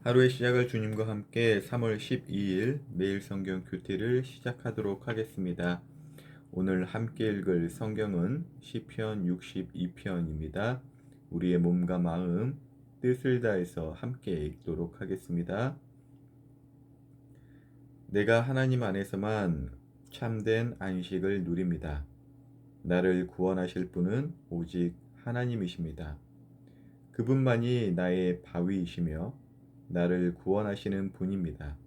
하루의 시작을 주님과 함께 3월 12일 매일 성경 큐티를 시작하도록 하겠습니다. 오늘 함께 읽을 성경은 시편 62편입니다. 우리의 몸과 마음, 뜻을 다해서 함께 읽도록 하겠습니다. 내가 하나님 안에서만 참된 안식을 누립니다. 나를 구원하실 분은 오직 하나님이십니다. 그분만이 나의 바위이시며 나를 구원하시는 분입니다.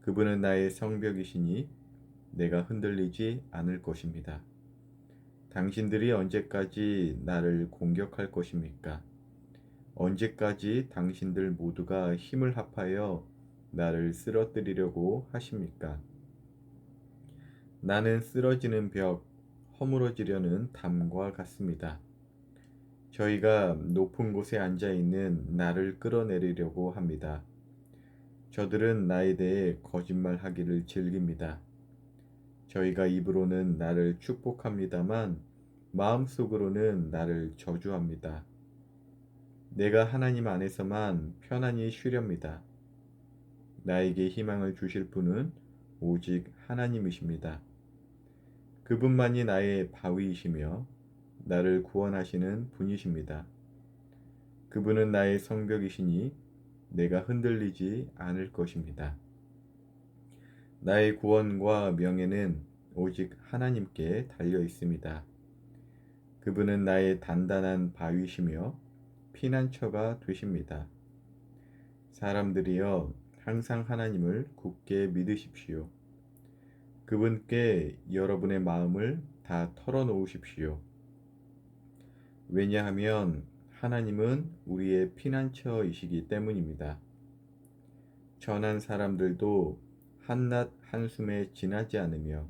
그분은 나의 성벽이시니 내가 흔들리지 않을 것입니다. 당신들이 언제까지 나를 공격할 것입니까? 언제까지 당신들 모두가 힘을 합하여 나를 쓰러뜨리려고 하십니까? 나는 쓰러지는 벽, 허물어지려는 담과 같습니다. 저희가 높은 곳에 앉아 있는 나를 끌어내리려고 합니다. 저들은 나에 대해 거짓말하기를 즐깁니다. 저희가 입으로는 나를 축복합니다만 마음속으로는 나를 저주합니다. 내가 하나님 안에서만 편안히 쉬렵니다. 나에게 희망을 주실 분은 오직 하나님이십니다. 그분만이 나의 바위이시며 나를 구원하시는 분이십니다. 그분은 나의 성벽이시니 내가 흔들리지 않을 것입니다. 나의 구원과 명예는 오직 하나님께 달려 있습니다. 그분은 나의 단단한 바위시며 피난처가 되십니다. 사람들이여 항상 하나님을 굳게 믿으십시오. 그분께 여러분의 마음을 다 털어놓으십시오. 왜냐하면 하나님은 우리의 피난처이시기 때문입니다. 천한 사람들도 한낱 한숨에 지나지 않으며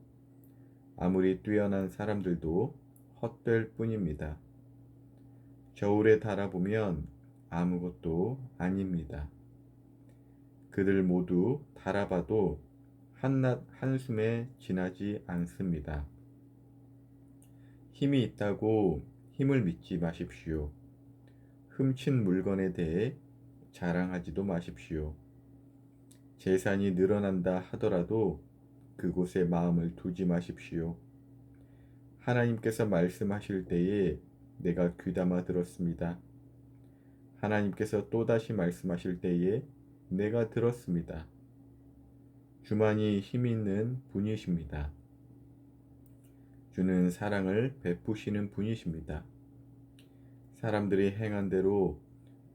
아무리 뛰어난 사람들도 헛될 뿐입니다. 저울에 달아보면 아무것도 아닙니다. 그들 모두 달아봐도 한낱 한숨에 지나지 않습니다. 힘이 있다고 힘을 믿지 마십시오. 훔친 물건에 대해 자랑하지도 마십시오. 재산이 늘어난다 하더라도 그곳에 마음을 두지 마십시오. 하나님께서 말씀하실 때에 내가 귀담아 들었습니다. 하나님께서 또다시 말씀하실 때에 내가 들었습니다. 주만이 힘 있는 분이십니다. 주는 사랑을 베푸시는 분이십니다. 사람들이 행한 대로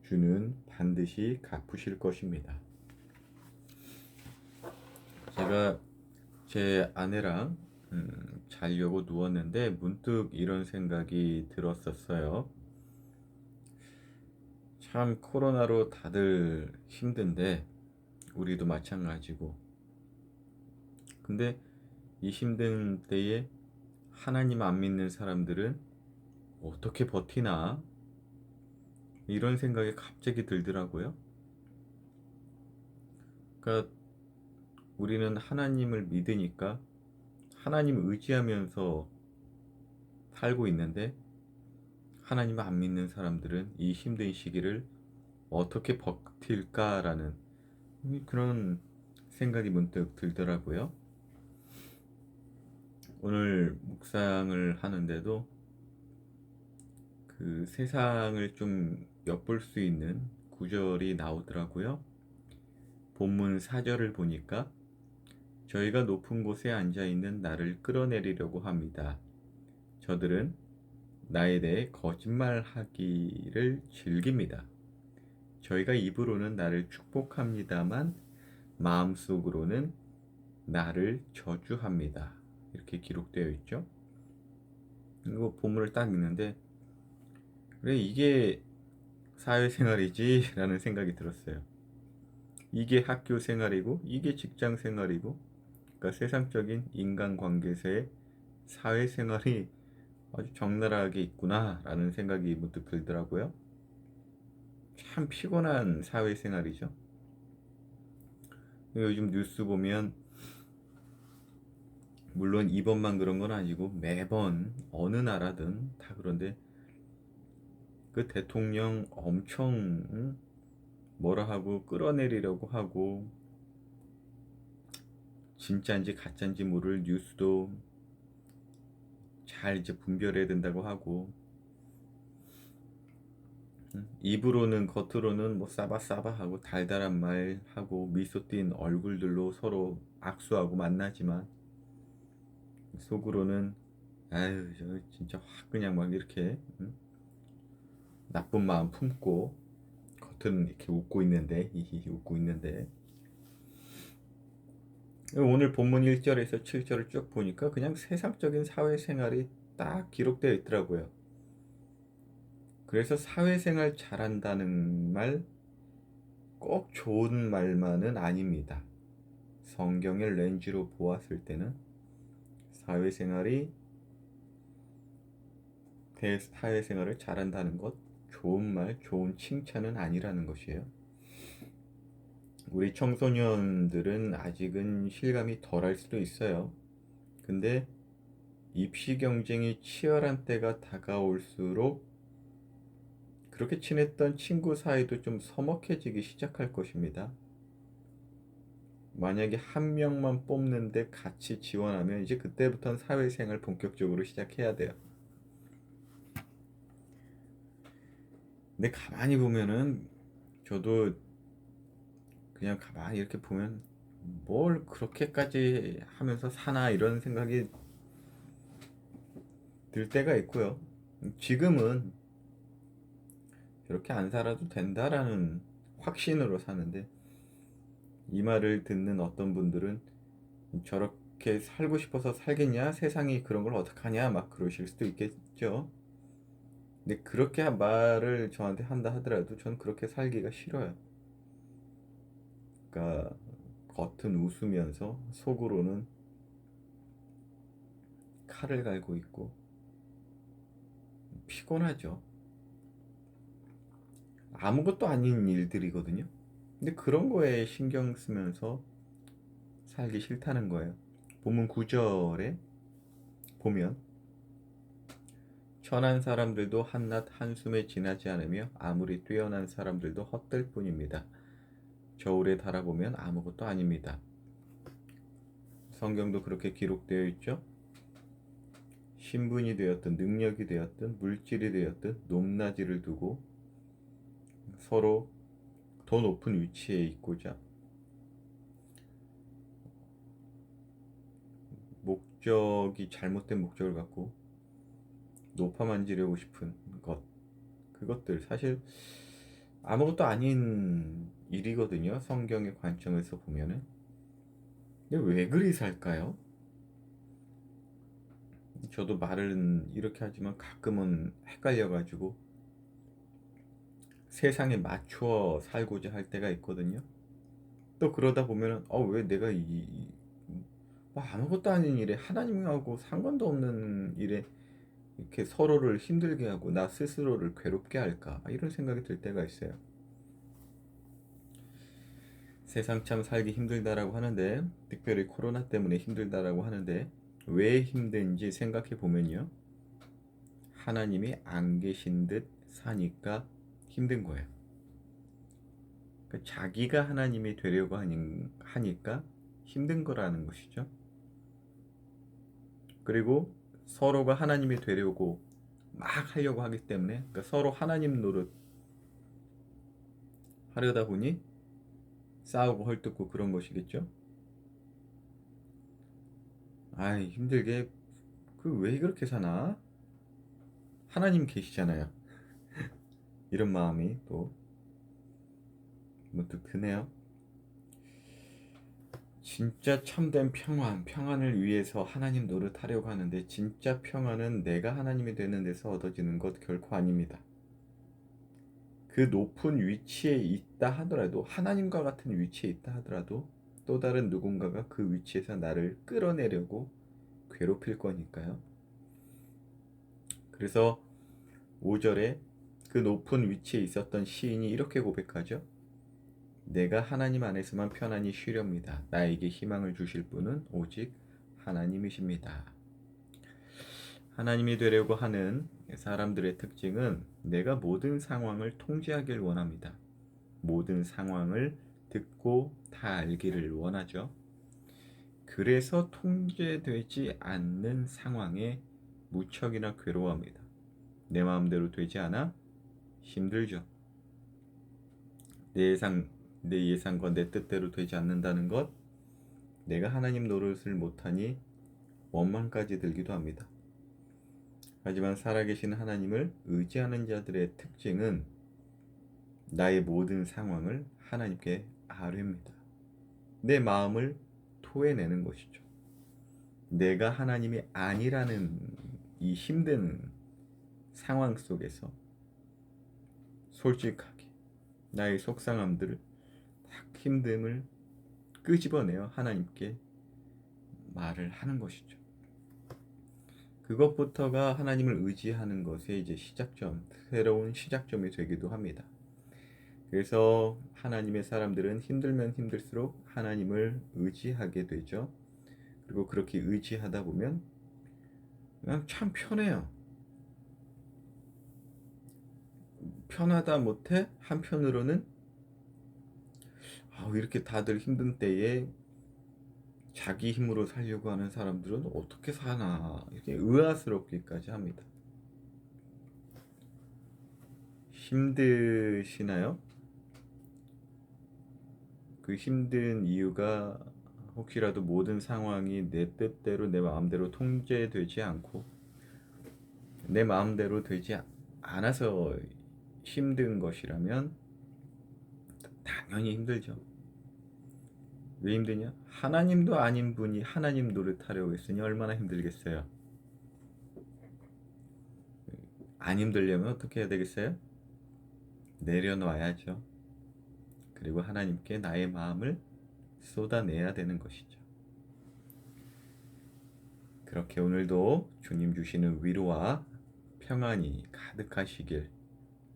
주는 반드시 갚으실 것입니다. 제가 제 아내랑 자려고 누웠는데 문득 이런 생각이 들었었어요. 참 코로나로 다들 힘든데 우리도 마찬가지고, 근데 이 힘든 때에 하나님 안 믿는 사람들은 어떻게 버티나, 이런 생각이 갑자기 들더라고요. 그러니까 우리는 하나님을 믿으니까 하나님 의지하면서 살고 있는데 하나님을 안 믿는 사람들은 이 힘든 시기를 어떻게 버틸까라는 그런 생각이 문득 들더라고요. 오늘 묵상을 하는데도 그 세상을 좀 엿볼 수 있는 구절이 나오더라고요. 본문 4절을 보니까 저희가 높은 곳에 앉아 있는 나를 끌어내리려고 합니다. 저들은 나에 대해 거짓말하기를 즐깁니다. 저희가 입으로는 나를 축복합니다만 마음속으로는 나를 저주합니다. 이렇게 기록되어 있죠. 이거 본문을 딱 읽는데 그래, 이게 사회생활이지 라는 생각이 들었어요. 이게 학교 생활이고 이게 직장 생활이고, 그러니까 세상적인 인간관계에서의 사회생활이 아주 적나라하게 있구나 라는 생각이 문득 들더라고요. 참 피곤한 사회생활이죠. 요즘 뉴스 보면 물론 이번만 그런 건 아니고 매번 어느 나라든 다 그런데 그 대통령 엄청 뭐라 하고 끌어내리려고 하고, 진짜인지 가짜인지 모를 뉴스도 잘 이제 분별해야 된다고 하고, 입으로는 겉으로는 뭐 싸바싸바 하고 달달한 말 하고 미소 띈 얼굴들로 서로 악수하고 만나지만, 속으로는 아유 저 진짜 확 그냥 막 이렇게 나쁜 마음 품고 겉은 이렇게 웃고 있는데, 히히히 웃고 있는데, 오늘 본문 1절에서 7절을 쭉 보니까 그냥 세상적인 사회생활이 딱 기록되어 있더라고요. 그래서 사회생활 잘한다는 말 꼭 좋은 말만은 아닙니다. 성경의 렌즈로 보았을 때는 사회생활이 사회생활을 잘한다는 것, 좋은 말, 좋은 칭찬은 아니라는 것이에요. 우리 청소년들은 아직은 실감이 덜할 수도 있어요. 근데 입시 경쟁이 치열한 때가 다가올수록 그렇게 친했던 친구 사이도 좀 서먹해지기 시작할 것입니다. 만약에 한 명만 뽑는데 같이 지원하면 이제 그때부터는 사회생활 본격적으로 시작해야 돼요. 근데 가만히 보면은 저도 그냥 가만히 이렇게 보면 뭘 그렇게까지 하면서 사나 이런 생각이 들 때가 있고요. 지금은 이렇게 안 살아도 된다라는 확신으로 사는데, 이 말을 듣는 어떤 분들은 저렇게 살고 싶어서 살겠냐? 세상이 그런 걸 어떡하냐? 막 그러실 수도 있겠죠. 근데 그렇게 말을 저한테 한다 하더라도 전 그렇게 살기가 싫어요. 그러니까 겉은 웃으면서 속으로는 칼을 갈고 있고 피곤하죠. 아무것도 아닌 일들이거든요. 근데 그런 거에 신경 쓰면서 살기 싫다는 거예요. 본문 9절에 보면 천한 사람들도 한낱 한숨에 지나지 않으며 아무리 뛰어난 사람들도 헛될 뿐입니다. 저울에 달아보면 아무것도 아닙니다. 성경도 그렇게 기록되어 있죠. 신분이 되었든 능력이 되었든 물질이 되었든 높낮이를 두고 서로 더 높은 위치에 있고자 목적이 잘못된 목적을 갖고 높아 만지려고 싶은 것, 그것들 사실 아무것도 아닌 일이거든요. 성경의 관점에서 보면은. 근데 왜 그리 살까요? 저도 말은 이렇게 하지만 가끔은 헷갈려가지고 세상에 맞추어 살고자 할 때가 있거든요. 또 그러다 보면은 왜 내가 뭐 아무것도 아닌 일에, 하나님하고 상관도 없는 일에 이렇게 서로를 힘들게 하고 나 스스로를 괴롭게 할까, 이런 생각이 들 때가 있어요. 세상 참 살기 힘들다라고 하는데, 특별히 코로나 때문에 힘들다라고 하는데, 왜 힘든지 생각해 보면요, 하나님이 안 계신 듯 사니까 힘든 거예요. 그러니까 자기가 하나님이 되려고 하니까 힘든 거라는 것이죠. 그리고 서로가 하나님이 되려고 막 하려고 하기 때문에, 그러니까 서로 하나님 노릇 하려다 보니 싸우고 헐뜯고 그런 것이겠죠. 아이 힘들게, 그 왜 그렇게 사나? 하나님 계시잖아요. 이런 마음이 또 문득 드네요. 진짜 참된 평안을 위해서 하나님 노릇하려고 하는데, 진짜 평안은 내가 하나님이 되는 데서 얻어지는 것 결코 아닙니다. 그 높은 위치에 있다 하더라도, 하나님과 같은 위치에 있다 하더라도 또 다른 누군가가 그 위치에서 나를 끌어내려고 괴롭힐 거니까요. 그래서 5절에 그 높은 위치에 있었던 시인이 이렇게 고백하죠. 내가 하나님 안에서만 편안히 쉬렵니다. 나에게 희망을 주실 분은 오직 하나님이십니다. 하나님이 되려고 하는 사람들의 특징은 내가 모든 상황을 통제하길 원합니다. 모든 상황을 듣고 다 알기를 원하죠. 그래서 통제되지 않는 상황에 무척이나 괴로워합니다. 내 마음대로 되지 않아 힘들죠. 내 예상과 내 뜻대로 되지 않는다는 것, 내가 하나님 노릇을 못하니 원망까지 들기도 합니다. 하지만 살아계신 하나님을 의지하는 자들의 특징은 나의 모든 상황을 하나님께 아뢰입니다. 내 마음을 토해내는 것이죠. 내가 하나님이 아니라는 이 힘든 상황 속에서 솔직하게 나의 속상함들을 딱 힘듦을 끄집어내어 하나님께 말을 하는 것이죠. 그것부터가 하나님을 의지하는 것의 이제 시작점, 새로운 시작점이 되기도 합니다. 그래서 하나님의 사람들은 힘들면 힘들수록 하나님을 의지하게 되죠. 그리고 그렇게 의지하다 보면 그냥 참 편해요. 편하다 못해 한편으로는 이렇게 다들 힘든 때에 자기 힘으로 살려고 하는 사람들은 어떻게 사나 이렇게 의아스럽기까지 합니다. 힘드시나요? 그 힘든 이유가 혹시라도 모든 상황이 내 뜻대로 내 마음대로 통제되지 않고 내 마음대로 되지 않아서 힘든 것이라면 당연히 힘들죠. 왜 힘드냐? 하나님도 아닌 분이 하나님 노릇하려고 했으니 얼마나 힘들겠어요. 안 힘들려면 어떻게 해야 되겠어요? 내려놔야죠. 그리고 하나님께 나의 마음을 쏟아내야 되는 것이죠. 그렇게 오늘도 주님 주시는 위로와 평안이 가득하시길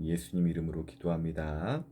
예수님 이름으로 기도합니다.